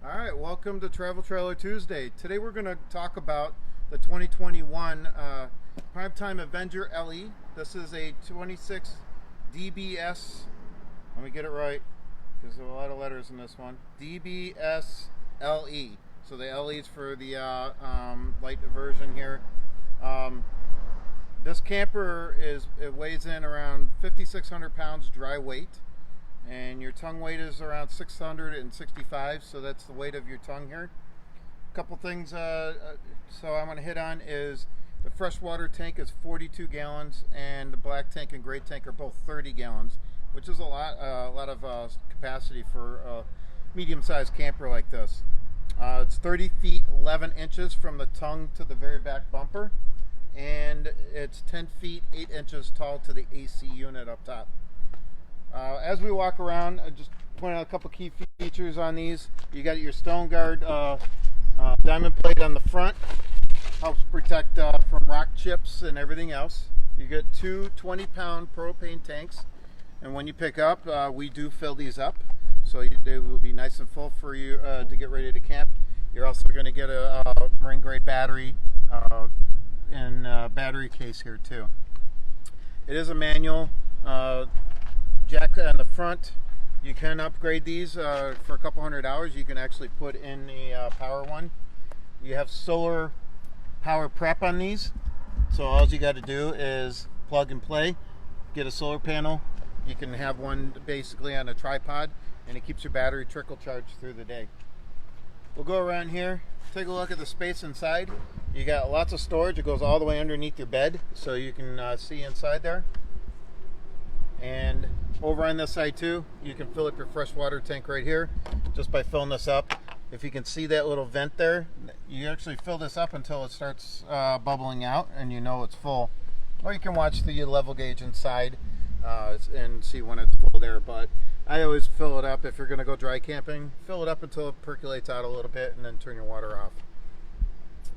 Alright, welcome to Travel Trailer Tuesday. Today we're going to talk about the 2021 Prime Time Avenger LE. This is a 26DBS, let me get it right because there are a lot of letters in this one, DBSLE. So the LE is for the light version here. This camper it weighs in around 5,600 pounds dry weight. And your tongue weight is around 665, so that's the weight of your tongue here. A couple things so I'm going to hit on is the freshwater tank is 42 gallons and the black tank and gray tank are both 30 gallons, which is a lot of capacity for a medium-sized camper like this. It's 30 feet 11 inches from the tongue to the very back bumper, and it's 10 feet 8 inches tall to the AC unit up top. As we walk around, I just point out a couple key features on these. You got your stone guard diamond plate on the front, helps protect from rock chips and everything else. You get two 20-pound propane tanks, and when you pick up, we do fill these up, so they will be nice and full for you to get ready to camp. You're also going to get a marine grade battery and battery case here too. It is a manual. Jack on the front. You can upgrade these for a couple $100. You can actually put in the power one. You have solar power prep on these, so all you got to do is plug and play, get a solar panel. You can have one basically on a tripod, and it keeps your battery trickle charged through the day. We'll go around here, take a look at the space inside. You got lots of storage. It goes all the way underneath your bed, so you can see inside there. And over on this side too, you can fill up your freshwater tank right here just by filling this up. If you can see that little vent there, you actually fill this up until it starts bubbling out and you know it's full. Or you can watch the level gauge inside and see when it's full there. But I always fill it up. If you're going to go dry camping, fill it up until it percolates out a little bit and then turn your water off.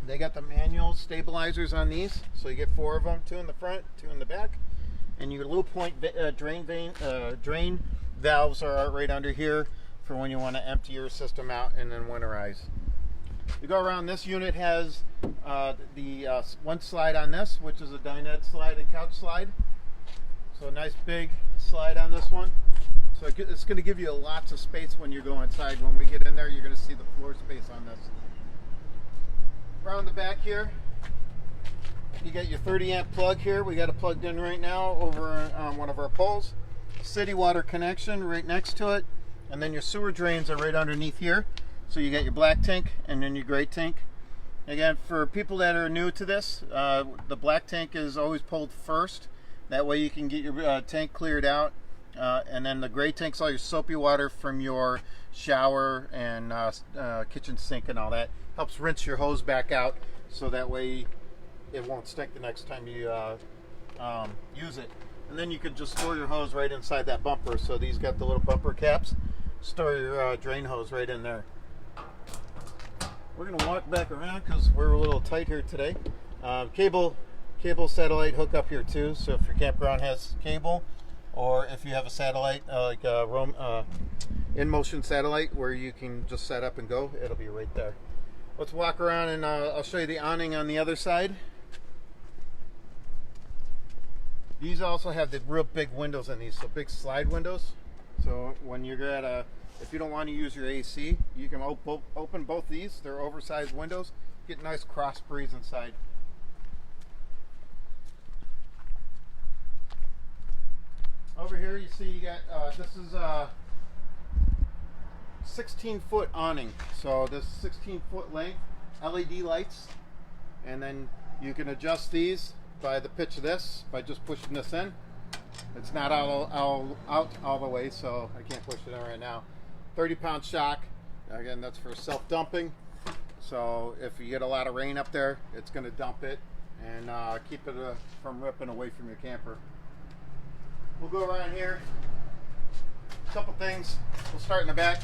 They got the manual stabilizers on these, so you get 4 of them, 2 in the front, 2 in the back. And your low point drain valves are right under here for when you want to empty your system out and then winterize. You go around, this unit has the one slide on this, which is a Dinette Slide and Couch slide. So a nice big slide on this one. So it's going to give you lots of space when you go inside. When we get in there, you're going to see the floor space on this. Around the back here, you got your 30 amp plug here. We got it plugged in right now over on one of our poles. City water connection right next to it. And then your sewer drains are right underneath here. So you got your black tank and then your gray tank. Again, for people that are new to this, the black tank is always pulled first. That way you can get your tank cleared out. And then the gray tank's all your soapy water from your shower and kitchen sink and all that. Helps rinse your hose back out so that way it won't stink the next time you use it. And then you can just store your hose right inside that bumper. So these got the little bumper caps. Store your drain hose right in there. We're going to walk back around because we're a little tight here today. Cable satellite hook up here too. So if your campground has cable, or if you have a satellite like a in motion satellite where you can just set up and go, it'll be right there. Let's walk around and I'll show you the awning on the other side. These also have the real big windows in these, so big slide windows. So when you're at if you don't want to use your AC, you can open both these. They're oversized windows. Get nice cross breeze inside. Over here you see you got, this is a 16-foot awning. So this 16-foot length, LED lights, and then you can adjust these by the pitch of this by just pushing this in. It's not out all the way, so I can't push it in right now. 30-pound shock. Again, that's for self-dumping. So if you get a lot of rain up there, it's going to dump it and keep it from ripping away from your camper. We'll go around here. A couple things. We'll start in the back.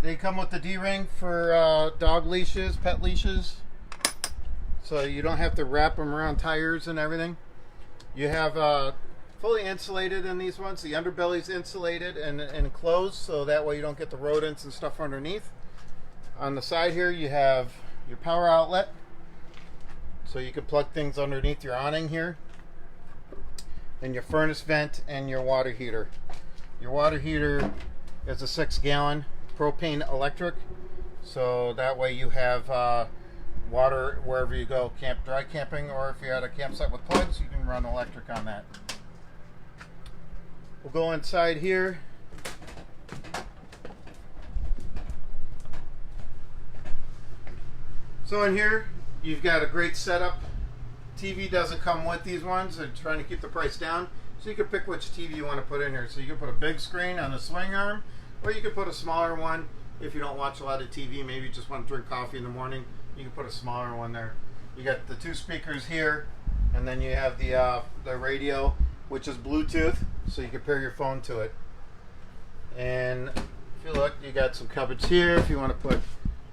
They come with the D-ring for dog leashes, pet leashes. So you don't have to wrap them around tires and everything. You have fully insulated in these ones. The underbelly's insulated and enclosed, so that way you don't get the rodents and stuff underneath. On the side here you have your power outlet, so you can plug things underneath your awning here, and your furnace vent and your water heater. Your water heater is a 6-gallon propane electric, so that way you have water wherever you go, dry camping, or if you're at a campsite with plugs, you can run electric on that. We'll go inside here. So in here, you've got a great setup. TV doesn't come with these ones. They're trying to keep the price down. So you can pick which TV you want to put in here. So you can put a big screen on the swing arm, or you can put a smaller one if you don't watch a lot of TV. Maybe you just want to drink coffee in the morning. You can put a smaller one there. You got the 2 speakers here, and then you have the radio, which is Bluetooth, so you can pair your phone to it. And if you look, you got some cupboards here if you want to put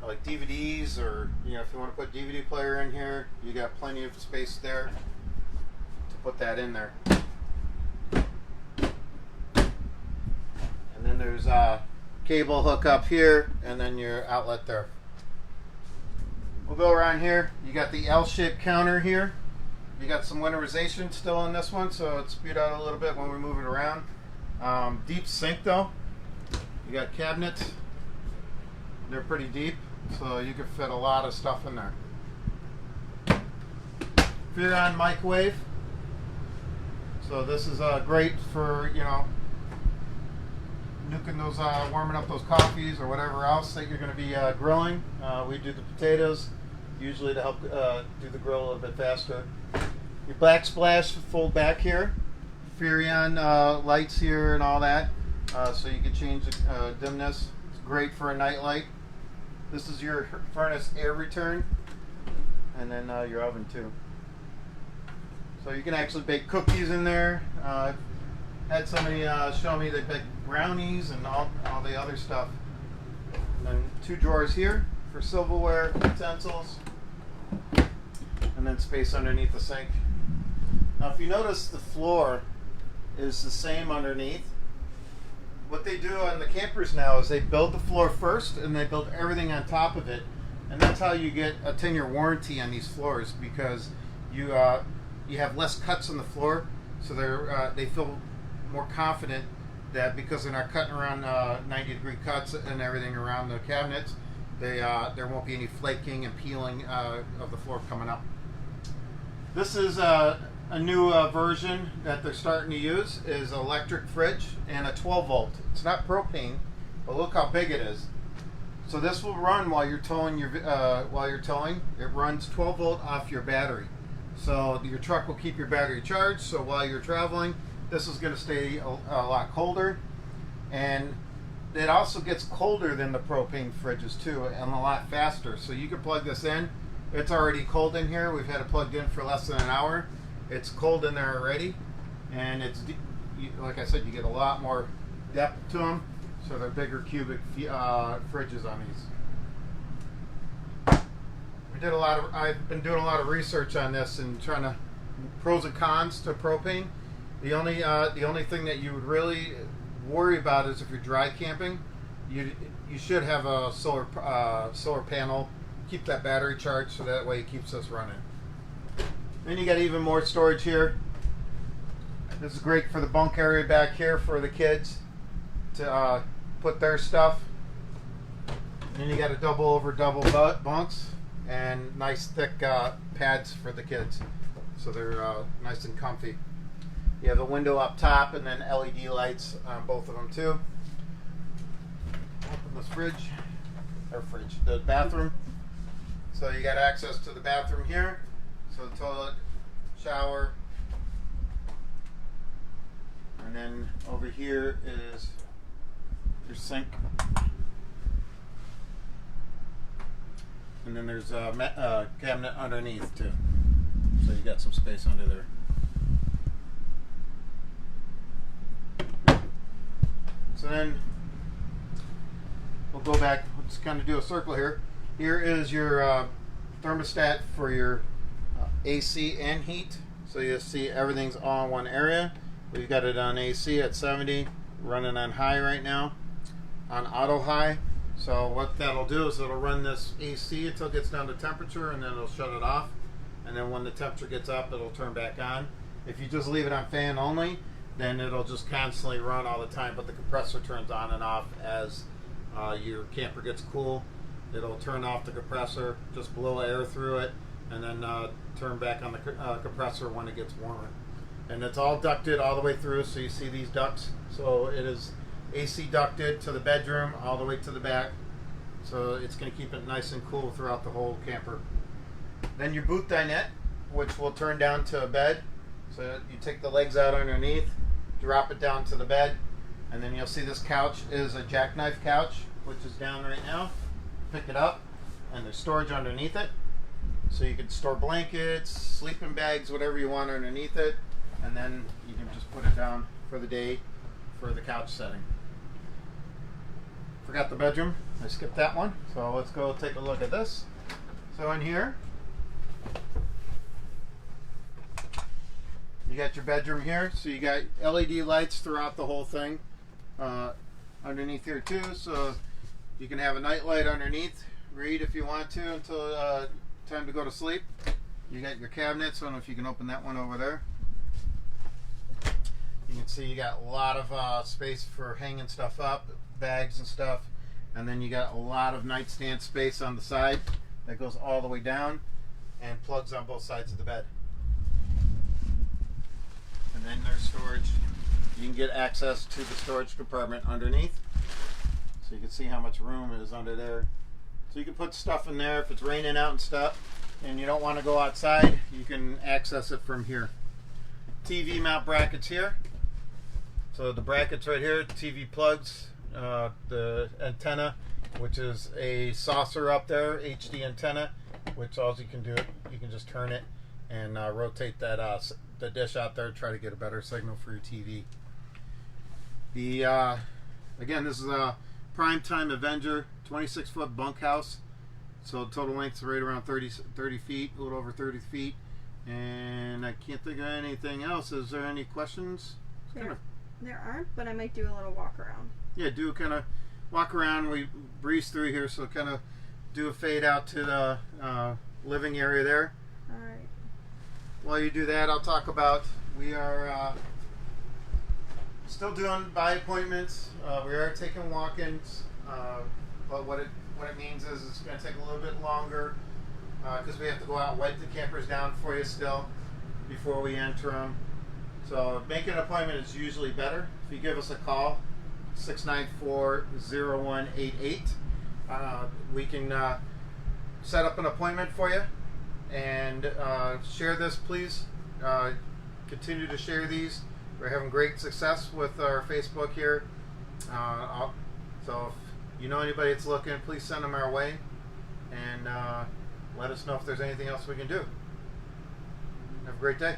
like DVDs, or if you want to put DVD player in here, you got plenty of space there to put that in there. And then there's a cable hook up here, and then your outlet there. We'll go around here. You got the L-shaped counter here. You got some winterization still in this one, so it's spewed out a little bit when we move it around. Deep sink though. You got cabinets. They're pretty deep, so you can fit a lot of stuff in there. Furion microwave. So this is great for nuking those, warming up those coffees or whatever else that you're going to be grilling. We do the potatoes usually to help do the grill a little bit faster. Your backsplash fold back here. Furion lights here and all that, so you can change the dimness. It's great for a night light. This is your furnace air return, and then your oven too. So you can actually bake cookies in there. I've had somebody show me they bake brownies and all the other stuff. And then 2 drawers here for silverware, utensils, and then space underneath the sink. Now if you notice, the floor is the same underneath. What they do on the campers now is they build the floor first and they build everything on top of it, and that's how you get a 10-year warranty on these floors, because you have less cuts on the floor, so they feel more confident that because they're not cutting around 90-degree cuts and everything around the cabinets, there won't be any flaking and peeling of the floor coming up. This is a new version that they're starting to use, is electric fridge and a 12-volt. It's not propane, but look how big it is. So this will run while you're towing It runs 12-volt off your battery. So your truck will keep your battery charged, so while you're traveling, this is going to stay a lot colder. And it also gets colder than the propane fridges too, and a lot faster. So you can plug this in. It's already cold in here. We've had it plugged in for less than an hour. It's cold in there already, and it's like I said, you get a lot more depth to them, so they're bigger cubic fridges on these. I've been doing a lot of research on this and trying to pros and cons to propane. The only thing that you would really worry about is if you're dry camping, you should have a solar panel. Keep that battery charged, so that way it keeps us running. Then you got even more storage here. This is great for the bunk area back here for the kids to put their stuff. And then you got a double bunks and nice thick pads for the kids, so they're nice and comfy. You have a window up top and then LED lights on both of them too. Open this the bathroom. So you got access to the bathroom here. So the toilet, shower, and then over here is your sink. And then there's a cabinet underneath too. So you got some space under there. So then we'll go back, let's kind of do a circle here. Here is your thermostat for your AC and heat. So you'll see everything's all in one area. We've got it on AC at 70, running on high right now, on auto high. So what that'll do is it'll run this AC until it gets down to temperature, and then it'll shut it off. And then when the temperature gets up, it'll turn back on. If you just leave it on fan only, then it'll just constantly run all the time, but the compressor turns on and off as your camper gets cool. It'll turn off the compressor, just blow air through it, and then turn back on the compressor when it gets warmer. And it's all ducted all the way through, so you see these ducts. So it is AC ducted to the bedroom all the way to the back. So it's going to keep it nice and cool throughout the whole camper. Then your boot dinette, which will turn down to a bed. So you take the legs out underneath, drop it down to the bed, and then you'll see this couch is a Jackknife Couch, which is down right now. Pick it up, and there's storage underneath it. So you can store blankets, sleeping bags, whatever you want underneath it, and then you can just put it down for the day for the couch setting. Forgot the bedroom. I skipped that one. So let's go take a look at this. So in here, you got your bedroom here. So you got LED lights throughout the whole thing. Underneath here too. So you can have a night light underneath. Read if you want to until time to go to sleep. You got your cabinets. I don't know if you can open that one over there. You can see you got a lot of space for hanging stuff up, bags and stuff. And then you got a lot of nightstand space on the side that goes all the way down and plugs on both sides of the bed. And then there's storage. You can get access to the storage compartment underneath. So you can see how much room is under there. So you can put stuff in there if it's raining out and stuff and you don't want to go outside, you can access it from here. TV mount brackets here. So the brackets right here, TV plugs, the antenna, which is a saucer up there, HD antenna, which all you can do, you can just turn it and rotate that the dish out there, try to get a better signal for your TV. The again, this is a Prime Time Avenger 26-foot bunkhouse. So total length is right around 30 feet, a little over 30 feet. And I can't think of anything else. Is there any questions? There aren't, but I might do a little walk around. Yeah, do kind of walk around. We breeze through here, so kind of do a fade out to the living area there. All right. While you do that, I'll talk about, we are still doing by appointments. We are taking walk-ins, but what it means is it's going to take a little bit longer because we have to go out and wipe the campers down for you still before we enter them. So making an appointment is usually better. If you give us a call, 694-0188, we can set up an appointment for you. And share this, please. Continue to share these. We're having great success with our Facebook here. So if you know anybody that's looking, please send them our way. And let us know if there's anything else we can do. Have a great day.